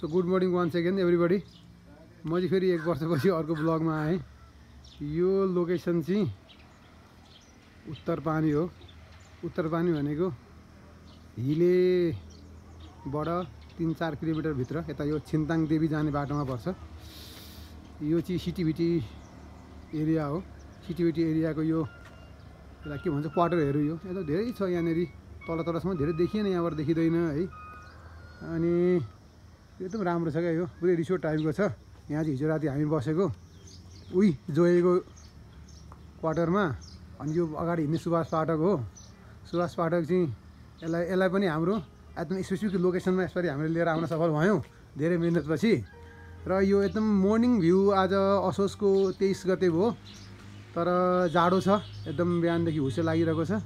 So good morning one second everybody. म चाहिँ फेरि एक वर्षपछि अर्को ब्लगमा आएँ। यो लोकेसन चाहिँ उत्तरपानी हो। उत्तरपानी भनेको हिलेबाट 3-4 किलोमिटर भित्र यता यो छिन्ताङ देवी जाने बाटोमा पर्छ। यो चाहिँ सिटिभिटी एरिया हो। सिटिभिटी एरियाको यो के भन्छ क्वार्टरहरू यो एकदम धेरै छ यहाँनिर। तल धेरै देखिएन, यहाँबाट देखिँदैन है। अनि एकदम राम्रो छ क्या, यो पुरै रिसोर्ट टाइपको छ। यहाँ चाहिँ हिजो राति हामी बसेको उही जोएको क्वार्टरमा। अनि यो अगाडि हिँड्ने सुभाष फाटक हो। सुभाष फाटक चाहिँ यसलाई पनि हाम्रो एकदम स्पेसिफिक लोकेसनमा यसरी हामीले लिएर आउन सफल भयौँ धेरै मिहिनेतपछि। र यो एकदम मर्निङ भ्यू आज असोजको 23 गते भयो, तर जाडो छ एकदम, बिहानदेखि हुस्से लागिरहेको छ।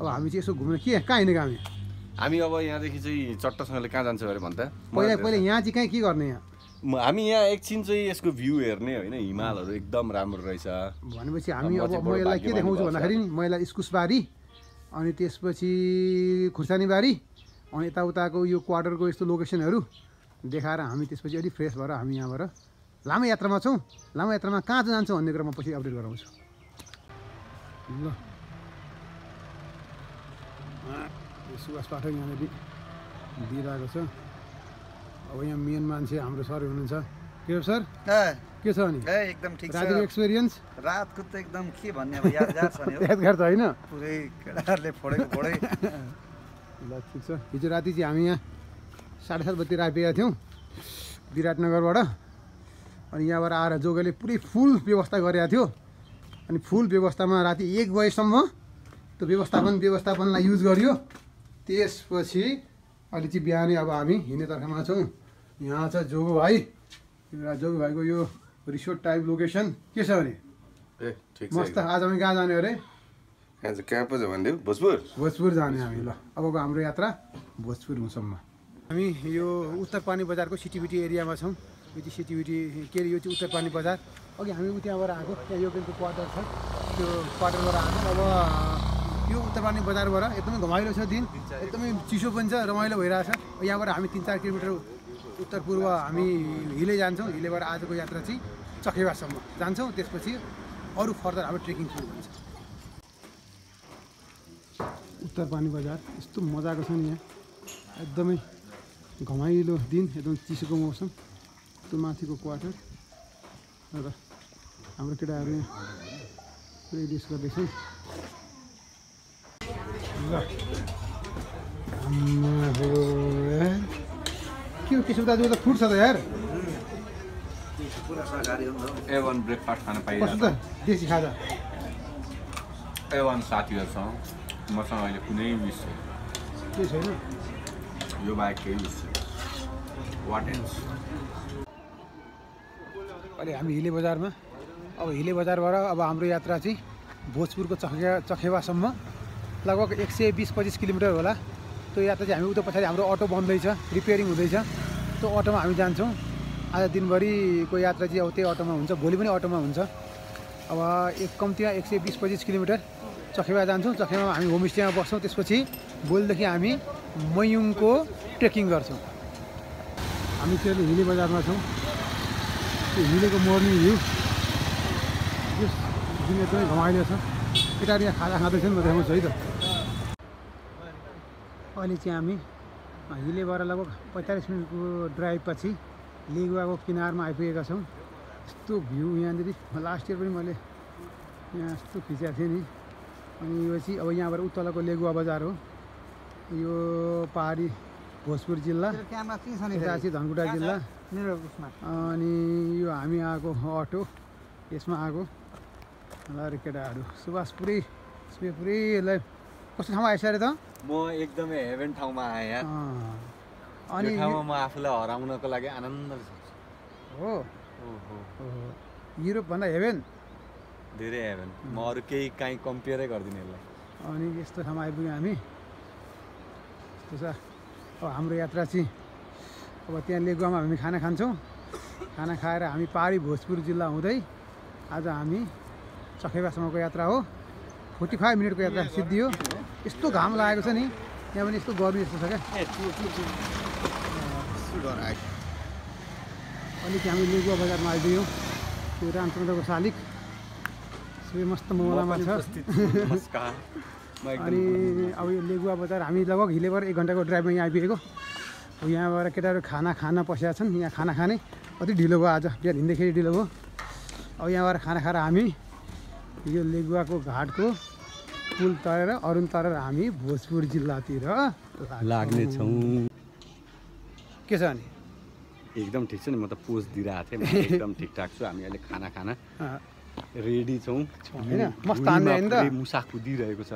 अब हामी चाहिँ यसो घुम्न कहाँ हिँडेको हामी अब यहाँदेखि चाहिँ चट्टसँगले कहाँ जान्छ अरे भन्दा पहिला यहाँ चाहिँ के गर्ने? यहाँ हामी यहाँ एकछिन चाहिँ यसको भ्यू हेर्ने होइन। हिमालहरू एकदम राम्रो रहेछ भनेपछि हामी अब म यसलाई के देखाउँछु भन्दाखेरि नि, म यसलाई इस्कुसबारी अनि त्यसपछि खुर्सानीबारी अनि यताउताको यो क्वार्टरको यस्तो लोकेसनहरू देखाएर हामी त्यसपछि अलिक फ्रेस भएर हामी यहाँबाट लामो यात्रामा छौँ। लामो यात्रामा कहाँ जान्छौँ भन्ने कुरा म पछि अपडेट गराउँछु। ल सुभाष पाठक यहाँनिर दिइरहेको छ। अब यहाँ मेन मान्छे हाम्रो सर हुनुहुन्छ। के हो सर, के छ अनि? एकदम ठिक छ। रातिको एक्सपिरियन्स? रातको त एकदम के भन्ने, अब यादगार छ नि। यादगार त होइन, पुरै केटाहरूले फोडै। ल ठिक छ। हिजो राति चाहिँ हामी यहाँ 7:30 बजीतिर आइपुगेका थियौँ विराटनगरबाट। अनि यहाँबाट आएर जोगले पुरै फुल व्यवस्था गरेको थियो। अनि फुल व्यवस्थामा राति 1 बजेसम्म त्यो व्यवस्थापनलाई युज गरियो। त्यसपछि अहिले चाहिँ बिहानै अब हामी हिँड्ने तर्खमा छौँ। यहाँ छ जोगो भाइ। जोगो भाइको यो रिसोर्ट टाइप लोकेसन के छ अरे? मस्त। आज हामी कहाँ जाने अरे? कहाँ पो भन्दै? भोजपुर जाने हामी। ल अबको हाम्रो यात्रा भोजपुरसम्म। हामी यो उत्तरपानी बजारको सिटिभिटी एरियामा छौँ। यो चाहिँ सिटिभिटी के अरे, यो चाहिँ उत्तरपानी बजार। अघि हामी त्यहाँबाट आएको, त्यहाँ योगेनको क्वार्टर छ, त्यो क्वार्टरबाट आएको। अब यो उत्तरपानी बजारबाट एकदमै घमाइलो छ दिन, एकदमै चिसो पनि छ, रमाइलो भइरहेछ। यहाँबाट हामी 3-4 किलोमिटर उत्तर पूर्व हामी हिले जान्छौँ। हिलेबाट आजको यात्रा चाहिँ चखेवासम्म जान्छौँ। त्यसपछि अरू फर्दर हाम्रो ट्रेकिङ सुरु हुन्छ। उत्तरपानी बजार यस्तो मजाको छ नि, यहाँ एकदमै घमाइलो दिन, एकदम चिसोको मौसम। त्यो माथिको क्वार्टर र हाम्रो केटाहरू यहाँ पुरै रेस गर्दैछन्। ल के हो केशव दाजु, त फुड छ त यार। A1 ब्रेकफास्ट खान पाइन्छ। कस्तो त देशी खाजा? A1 साथीहरूसँग मसँग अहिले कुनै विस के छैन, यो बाहेक केही विस छैन। What else? अहिले हामी हिले बजारमा। अब हिले बजारबाट अब हाम्रो यात्रा चाहिँ भोजपुरको चखेवासम्म लगभग 120-25 किलोमिटर होला। त्यो यात्रा चाहिँ हामी उता पछाडि हाम्रो अटो बन्दैछ, रिपेयरिङ हुँदैछ। त्यो अटोमा हामी जान्छौँ। आज दिनभरिको यात्रा चाहिँ अब त्यही अटोमा हुन्छ, भोलि पनि अटोमा हुन्छ। अब एक कम्तीमा 120-25 किलोमिटर चखेवा जान्छौँ। चखेवामा हामी होमस्टेमा बस्छौँ। त्यसपछि भोलिदेखि हामी मयुङको ट्रेकिङ गर्छौँ। हामी चाहिँ अहिले हिले बजारमा छौँ। त्यो हिलेको मर्निङ भ्यू यस दिन एकदमै घमाइलो छ। केटाहरू यहाँ खाजा खाँदैछन्, म देखाउँछु है त। अहिले चाहिँ हामी हिलेबाट लगभग 45 मिनटको ड्राइभ पछि लेगुवाको किनारमा आइपुगेका छौँ। यस्तो भ्यू यहाँनिर लास्ट इयर पनि मैले यहाँ यस्तो खिचेको थिएँ नि। अनि यो चाहिँ अब यहाँबाट उत्तरको लेगुवा बजार हो। यो पहाडी भोजपुर जिल्ला, यता चाहिँ धनकुटा जिल्ला। अनि यो हामी आएको अटो, यसमा आएको। ल अरे केटाहरू सुभाष पुरै यसलाई कस्तो ठाउँमा आइसक्यो त? म एकदमै हेभेन ठाउँमा आएँ यार। अनि यो ठाउँमा म आफूलाई हराउनको लागि आनन्द हो। युरोपभन्दा हेभेन, धेरै हेभेन। म अरू केही काहीँ कम्पेयरै गर्दिनँ यसलाई। अनि यस्तो ठाउँमा आइपुग्यौँ हामी। यस्तो छ अब हाम्रो यात्रा चाहिँ। अब त्यहाँ लेगुवामा हामी खाना खान्छौँ। खाना खाएर हामी पहाडी भोजपुर जिल्ला हुँदै आज हामी चखेवासम्मको यात्रा हो। 45 मिनटको यात्रा सिद्धियो। यस्तो घाम लागेको छ नि, यहाँ पनि यस्तो गर्मी जस्तो छ क्या। अलिक हामी लेगुवा बजारमा आइदियौँ त्यो रामचन्द्रको शालिग सबै मस्त माहौलमा छ नमस्कार म अनि अब यो लेगुवा बजार हामी लगभग हिलेबाट 1 घन्टाको ड्राइभमा यहाँ आइपुगेको अब यहाँबाट केटाहरू खाना पसेका छन् यहाँ खाना खाने कति ढिलो भयो आज बिहान हिँड्दाखेरि ढिलो भयो अब यहाँबाट खाना खाएर हामी यो लेगुवाको घाटको पुल तरेर अरुण तरेर हामी भोजपुर जिल्लातिर लाग्नेछौँ। के छ अनि एकदम ठिक छ नि, म त पोज दिइरहेको थिएँ, म एकदम ठिकठाक छु। हामी अहिले खाना रेडी छौँ होइन मस्त हान्ने होइन त मुसा कुदिरहेको छ।